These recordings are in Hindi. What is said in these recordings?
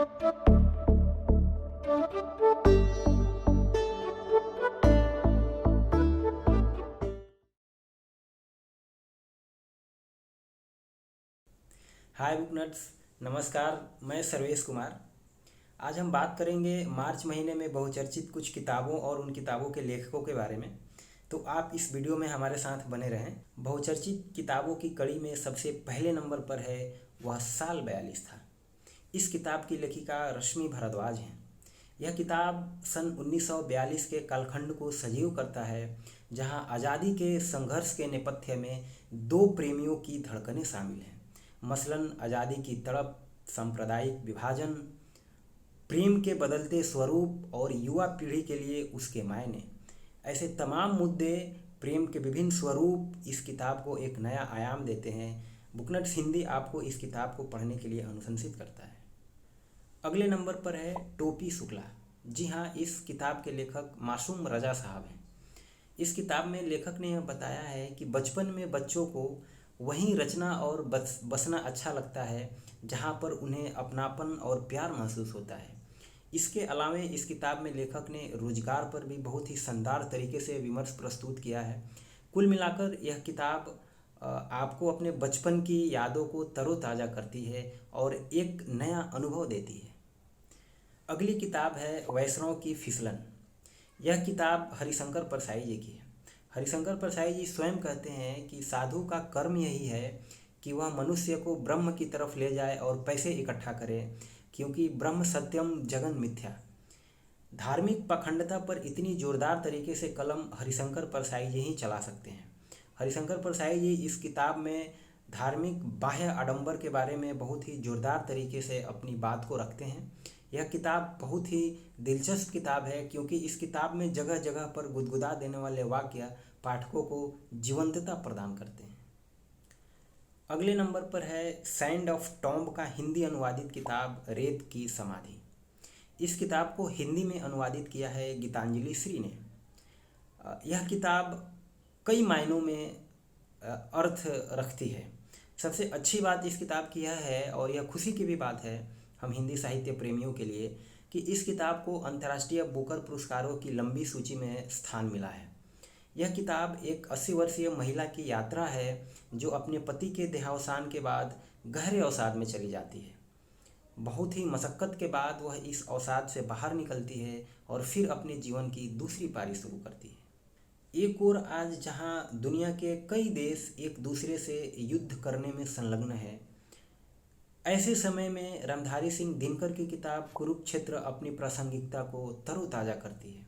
हाय बुक नट्स। नमस्कार। मैं सर्वेश कुमार। आज हम बात करेंगे मार्च महीने में बहुचर्चित कुछ किताबों और उन किताबों के लेखकों के बारे में। तो आप इस वीडियो में हमारे साथ बने रहें। बहुचर्चित किताबों की कड़ी में सबसे पहले नंबर पर है वह साल 42 था। इस किताब की लेखिका रश्मि भारद्वाज हैं। यह किताब सन 1942 के कालखंड को सजीव करता है, जहां आज़ादी के संघर्ष के नेपथ्य में दो प्रेमियों की धड़कनें शामिल हैं। मसलन आज़ादी की तड़प, सांप्रदायिक विभाजन, प्रेम के बदलते स्वरूप और युवा पीढ़ी के लिए उसके मायने। ऐसे तमाम मुद्दे, प्रेम के विभिन्न स्वरूप इस किताब को एक नया आयाम देते हैं। बुकनट्स हिंदी आपको इस किताब को पढ़ने के लिए अनुशंसित करता है। अगले नंबर पर है टोपी शुक्ला। जी हाँ, इस किताब के लेखक मासूम रजा साहब हैं। इस किताब में लेखक ने यह बताया है कि बचपन में बच्चों को वहीं रचना और बसना अच्छा लगता है जहाँ पर उन्हें अपनापन और प्यार महसूस होता है। इसके अलावे इस किताब में लेखक ने रोजगार पर भी बहुत ही शानदार तरीके से विमर्श प्रस्तुत किया है। कुल मिलाकर यह किताब आपको अपने बचपन की यादों को तरोताज़ा करती है और एक नया अनुभव देती है। अगली किताब है वैष्णव की फिसलन। यह किताब हरिशंकर परसाई जी की है। हरिशंकर परसाई जी स्वयं कहते हैं कि साधु का कर्म यही है कि वह मनुष्य को ब्रह्म की तरफ ले जाए और पैसे इकट्ठा करे, क्योंकि ब्रह्म सत्यम जगन मिथ्या। धार्मिक पाखंडता पर इतनी जोरदार तरीके से कलम हरिशंकर परसाई जी ही चला सकते हैं। हरिशंकर परसाई जी इस किताब में धार्मिक बाह्य आडंबर के बारे में बहुत ही जोरदार तरीके से अपनी बात को रखते हैं। यह किताब बहुत ही दिलचस्प किताब है, क्योंकि इस किताब में जगह जगह पर गुदगुदा देने वाले वाक्य पाठकों को जीवंतता प्रदान करते हैं। अगले नंबर पर है सैंड ऑफ टॉम्ब का हिंदी अनुवादित किताब रेत की समाधि। इस किताब को हिंदी में अनुवादित किया है गीतांजलि श्री ने। यह किताब कई मायनों में अर्थ रखती है। सबसे अच्छी बात इस किताब की यह है, और यह खुशी की भी बात है हम हिंदी साहित्य प्रेमियों के लिए, कि इस किताब को अंतर्राष्ट्रीय बुकर पुरस्कारों की लंबी सूची में स्थान मिला है। यह किताब एक 80 वर्षीय महिला की यात्रा है जो अपने पति के देहावसान के बाद गहरे अवसाद में चली जाती है। बहुत ही मशक्क़त के बाद वह इस अवसाद से बाहर निकलती है और फिर अपने जीवन की दूसरी पारी शुरू करती है। एक और आज जहां दुनिया के कई देश एक दूसरे से युद्ध करने में संलग्न है, ऐसे समय में रामधारी सिंह दिनकर की किताब कुरुक्षेत्र अपनी प्रासंगिकता को तरोताज़ा करती है।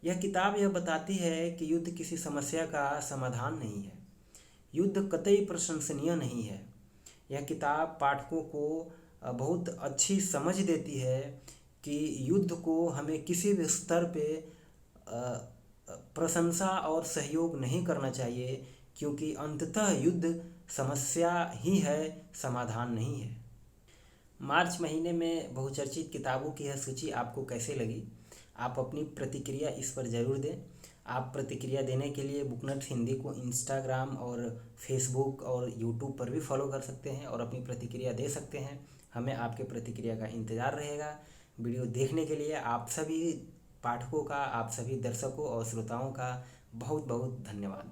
यह किताब यह बताती है कि युद्ध किसी समस्या का समाधान नहीं है, युद्ध कतई प्रशंसनीय नहीं है। यह किताब पाठकों को बहुत अच्छी समझ देती है कि युद्ध को हमें किसी भी स्तर पे प्रशंसा और सहयोग नहीं करना चाहिए, क्योंकि अंततः युद्ध समस्या ही है, समाधान नहीं है। मार्च महीने में बहुचर्चित किताबों की यह सूची आपको कैसे लगी? आप अपनी प्रतिक्रिया इस पर ज़रूर दें। आप प्रतिक्रिया देने के लिए बुकनट्स हिंदी को इंस्टाग्राम और फेसबुक और यूट्यूब पर भी फॉलो कर सकते हैं और अपनी प्रतिक्रिया दे सकते हैं। हमें आपके प्रतिक्रिया का इंतज़ार रहेगा। वीडियो देखने के लिए आप सभी पाठकों का, आप सभी दर्शकों और श्रोताओं का बहुत बहुत धन्यवाद।